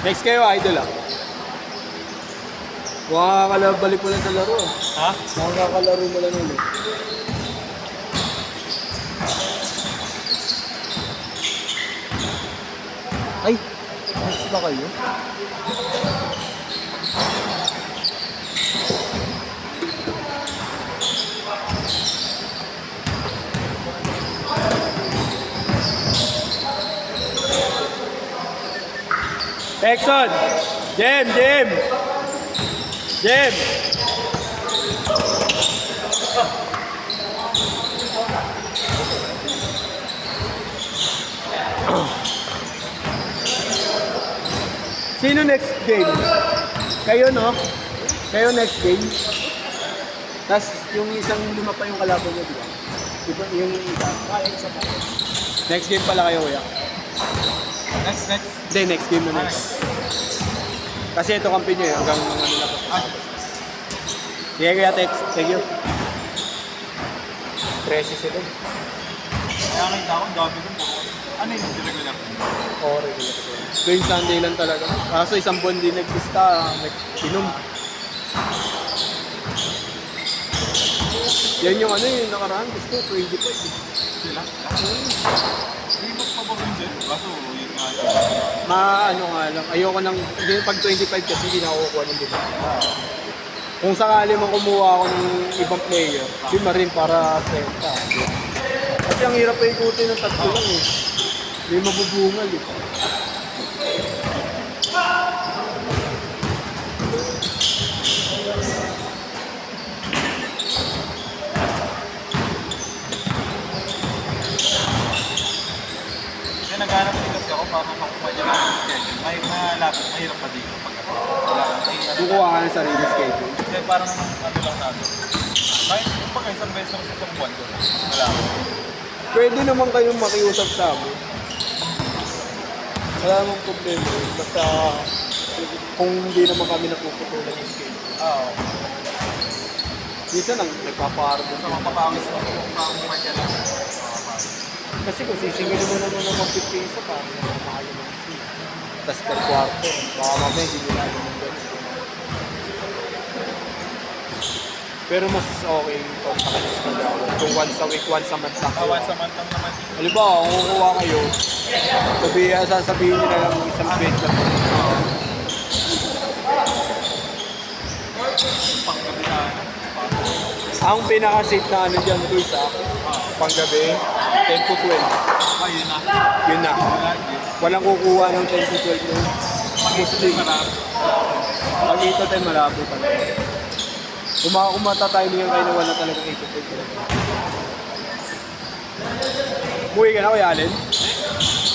Next kayo, idol ah. Balik mo lang sa laro. Ha? Nakakalaro mo lang ulit. Ay, next ba kayo? Exxon! Jem! Sino next game? Kayo, no? Kayo next game? Tapos yung isang lima pa yung kalaban niya, di ba? Diba, yung isa. Next game pala kayo, kuya. Next. Hindi, next game na next. Kasi ito kampi nyo eh, hanggang ano na po. Sige, kuya, text. Thank you. Precious ito. Kaya nakita ko, dami ko. Ano yung regular? Oo, regular. Tuwing Sunday lang talaga. Kaso isang buwan din nagpista, nag-inom. Yan yung ano yung nakaraan, gusto, 25. Sila? Hindi mas mabagin dyan. Kaso, yun nga. Ano nga lang, ayoko nang, hindi pag 25 kasi hindi na ako kukuha ng diba. Kung sakali man kumuha ako ng ibang player, di ma rin para 30. Kasi ang hirap pa ikutin ng tatlo lang eh. Hindi mabubungal eh. Kaya naghanap din kasi ako para makuha niya lang yung schedule. Mahirap pa dito pag Kukuha ka ng sarili schedule. Kasi parang ano lang natin. Kahit pag isang beses lang sa isang buwan ko. Wala ako. Pwede naman kayong makiusap sa amin. Wala namang problema. Basta kung hindi naman kami napuputulan yung schedule. Oo. Minsan nagpapaarbo Sa mga papangis ko, papakuha niya lang. kasi kung sisingilin mo naman ng 50 peso, parang mahal naman. Tapos per kwarto, baka mamaya hindi nila alam ng ganun. Pero mas okay kung pakalis ka daw. Kung once a week, once a month lang. Once a month lang naman. Halimbawa, kung kukuha kayo, sasabihin nyo na lang isang beses lang. Panggabi na. Ang pinaka-safe na ano dyan, Luis, panggabi, 10 to 12. Ayun na. Yun na. Walang kukuha ng 10 to 12 na. Mostly. Pag 8 to 10, malabo talaga. Kumata-timing kayo na wala talagang 8 to 12. Uwi ka na, Kuya Allen?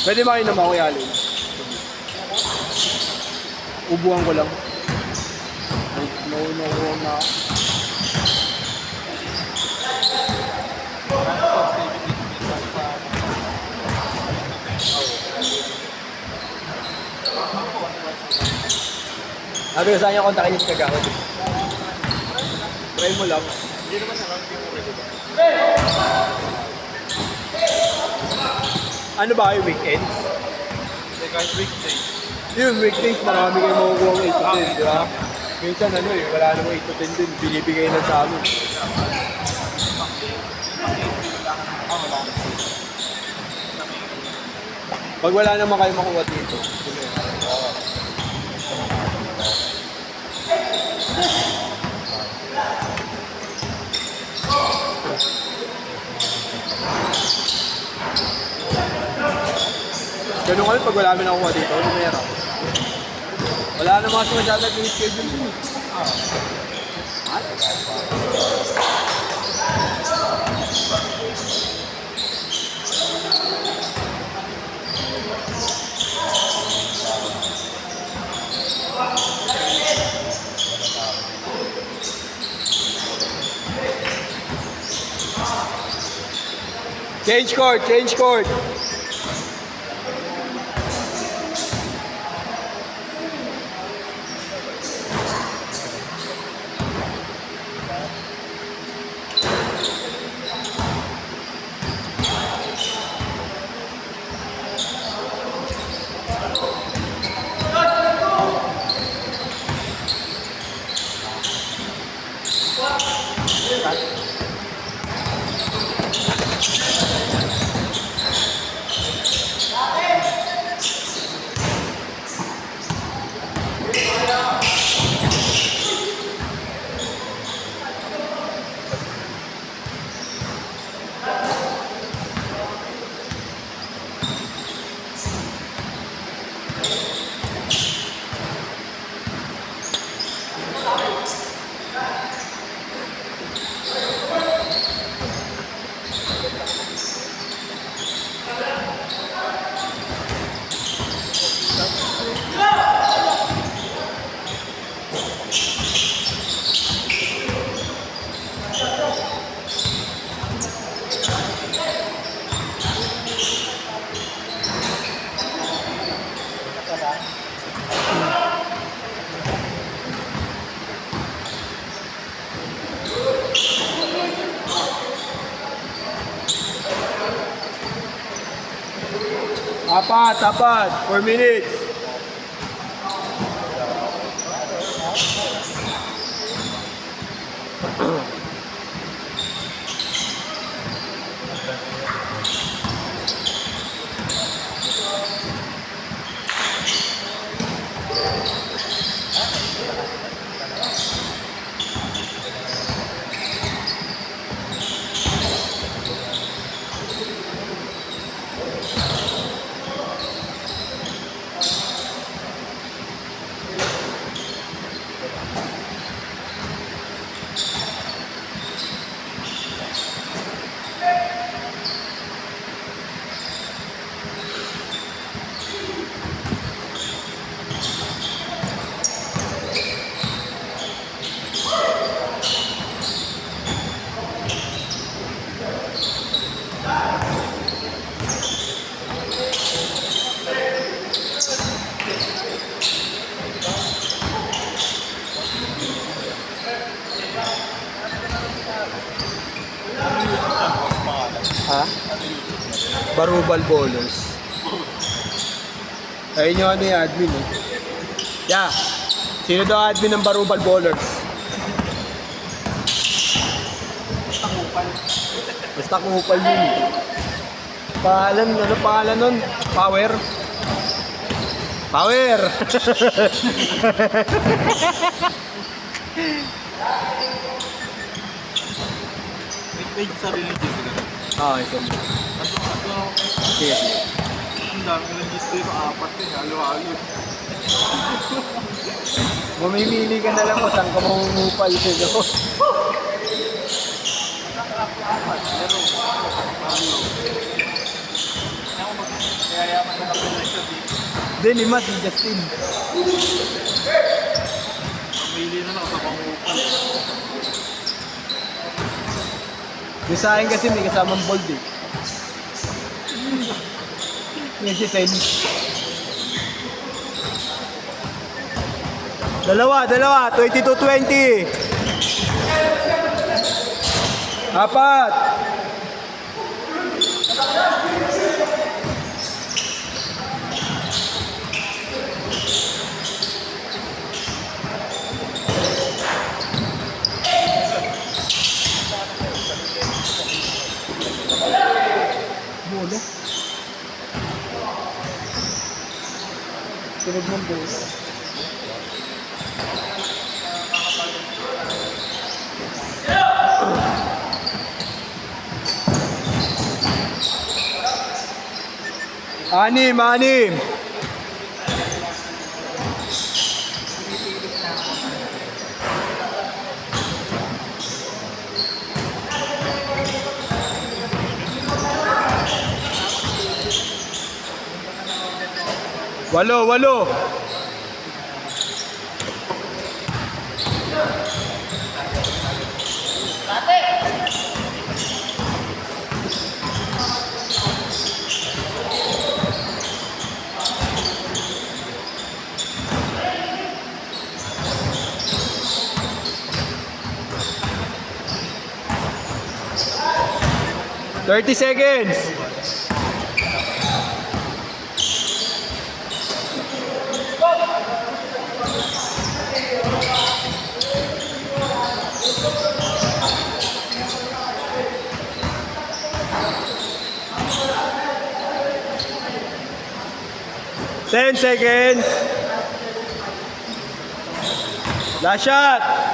Pwede ba kayo naman, Kuya Allen? Ubuhan ko lang. No, na. Sabi ko sa kanya, kontakin niyo si Kagawad. Try mo lang. Hindi naman sarap yung ulit ba? Ano ba kayo, weekends? Hindi, kahit weekdays. Yung weekdays, marami kayo makukuha ng 8 to 10, di ba? Minsan ano eh, wala namang 8 to 10 din. Binibigay na sa amin. Pag wala naman kayo makuha dito, ganun kami pag wala namin nakuha dito, lumera. Wala naman kasi masyadong yung schedule din. Change court. Apat. 4 minutes. Ha? Barubal Ballers. Ayun yung ano yung admin eh. Yeah. Sino daw admin ng Barubal Ballers? Basta kupal yun. Pangalan, ano pangalan nun? Power? Power! May sarili dito na. Ito. Sige. Ang dami ng gis dito, 4 din, halo-halo. Mamimili ka na lang kung saan ka mamumupal sila. Kayayaman na kami na siya dito. Then, lima si Justin. Mamili na lang sa pangupal. Yung sa akin kasi may kasamang bold eh. Yan si Sen. Dalawa, 22-20. Apat. Bola. Tunog ng bola. Anim. Walo. 30 seconds. Ten seconds. Last shot.